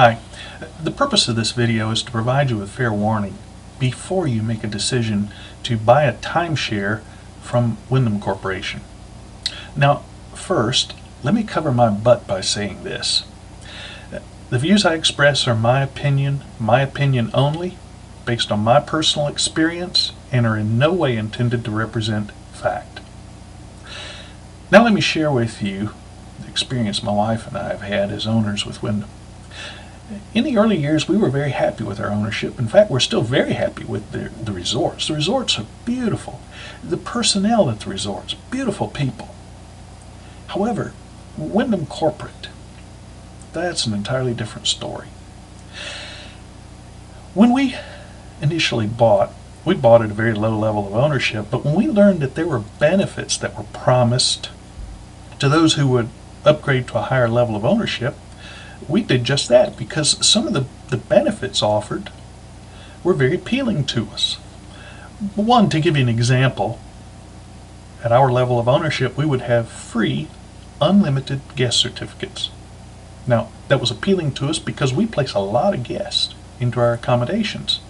Hi. The purpose of this video is to provide you with fair warning before you make a decision to buy a timeshare from Wyndham Corporation. Now, first, let me cover my butt by saying this. The views I express are my opinion only, based on my personal experience, and are in no way intended to represent fact. Now let me share with you the experience my wife and I have had as owners with Wyndham. In the early years, we were very happy with our ownership. In fact, we're still very happy with the resorts. The resorts are beautiful. The personnel at the resorts, beautiful people. However, Wyndham Corporate, that's an entirely different story. When we initially bought, we bought at a very low level of ownership, but when we learned that there were benefits that were promised to those who would upgrade to a higher level of ownership, we did just that because some of the benefits offered were very appealing to us. One, to give you an example, at our level of ownership, we would have free, unlimited guest certificates. Now, that was appealing to us because we place a lot of guests into our accommodations.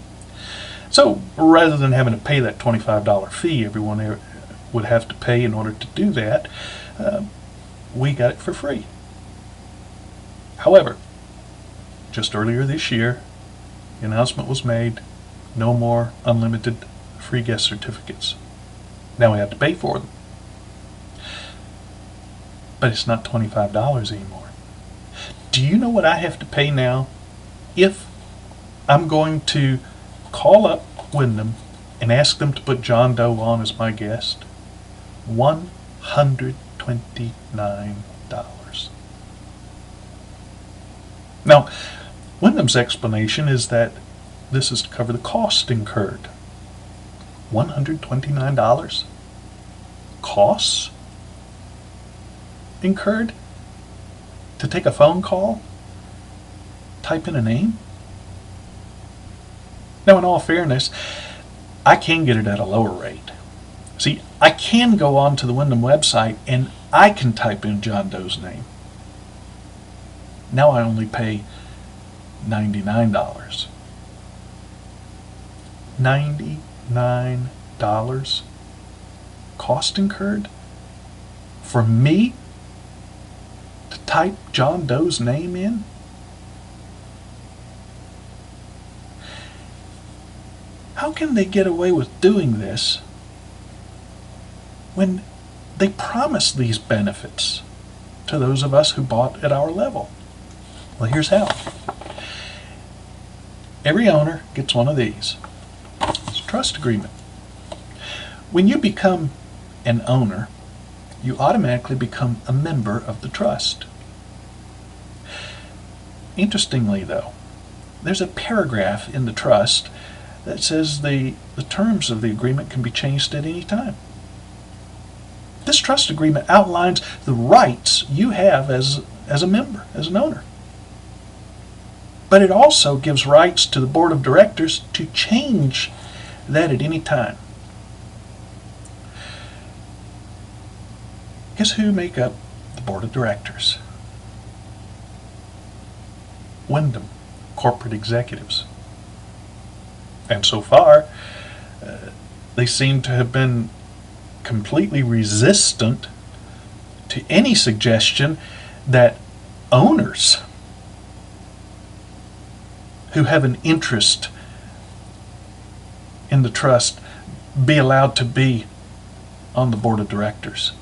So, rather than having to pay that $25 fee everyone would have to pay in order to do that, we got it for free. However, just earlier this year, the announcement was made, no more unlimited free guest certificates. Now we have to pay for them. But it's not $25 anymore. Do you know what I have to pay now if I'm going to call up Wyndham and ask them to put John Doe on as my guest? $129. Now, Wyndham's explanation is that this is to cover the cost incurred. $129? Costs incurred to take a phone call? Type in a name? Now, in all fairness, I can get it at a lower rate. See, I can go on to the Wyndham website and I can type in John Doe's name. Now I only pay $99. $99 cost incurred for me to type John Doe's name in? How can they get away with doing this when they promise these benefits to those of us who bought at our level? Well, here's how. Every owner gets one of these. It's a trust agreement. When you become an owner, you automatically become a member of the trust. Interestingly, though, there's a paragraph in the trust that says the terms of the agreement can be changed at any time. This trust agreement outlines the rights you have as a member, as an owner. But it also gives rights to the board of directors to change that at any time. Guess who make up the board of directors? Wyndham corporate executives. And so far, they seem to have been completely resistant to any suggestion that owners who have an interest in the trust be allowed to be on the board of directors.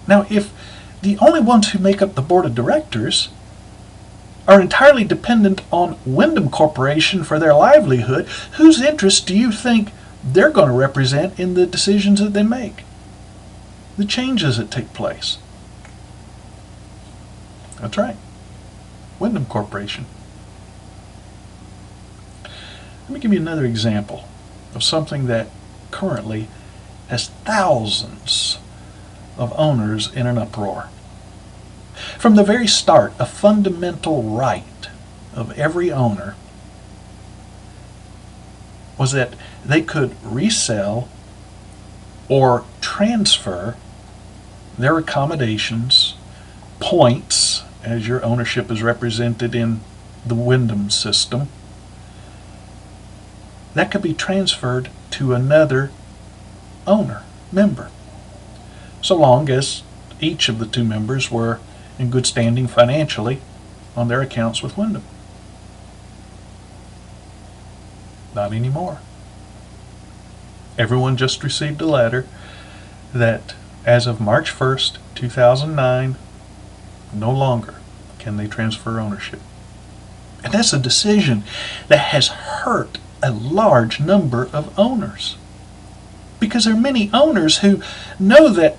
Now, if the only ones who make up the board of directors are entirely dependent on Wyndham Corporation for their livelihood, whose interest do you think they're going to represent in the decisions that they make, the changes that take place? That's right, Wyndham Corporation. Let me give you another example of something that currently has thousands of owners in an uproar. From the very start, a fundamental right of every owner was that they could resell or transfer their accommodations, points, as your ownership is represented in the Wyndham system, that could be transferred to another member, so long as each of the two members were in good standing financially on their accounts with Wyndham. Not anymore. Everyone just received a letter that as of March 1st, 2009, no longer can they transfer ownership. And that's a decision that has hurt a large number of owners. Because there are many owners who know that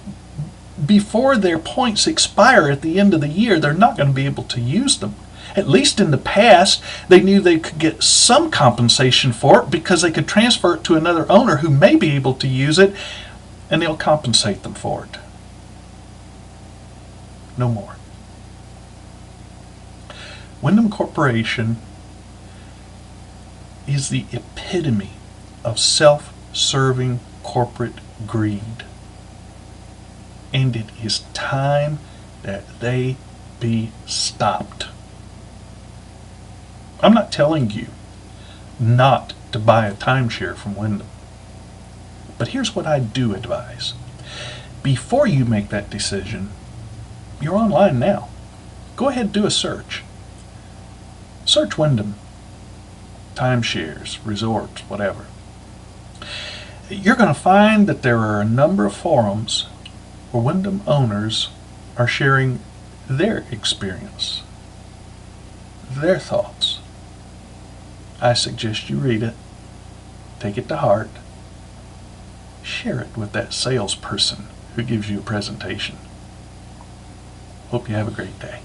before their points expire at the end of the year, they're not going to be able to use them. At least in the past, they knew they could get some compensation for it because they could transfer it to another owner who may be able to use it, and they'll compensate them for it. No more. Wyndham Corporation is the epitome of self-serving corporate greed. And it is time that they be stopped. I'm not telling you not to buy a timeshare from Wyndham. But here's what I do advise. Before you make that decision, you're online now. Go ahead and do a search. Search Wyndham, timeshares, resorts, whatever. You're going to find that there are a number of forums where Wyndham owners are sharing their experience, their thoughts. I suggest you read it, take it to heart, share it with that salesperson who gives you a presentation. Hope you have a great day.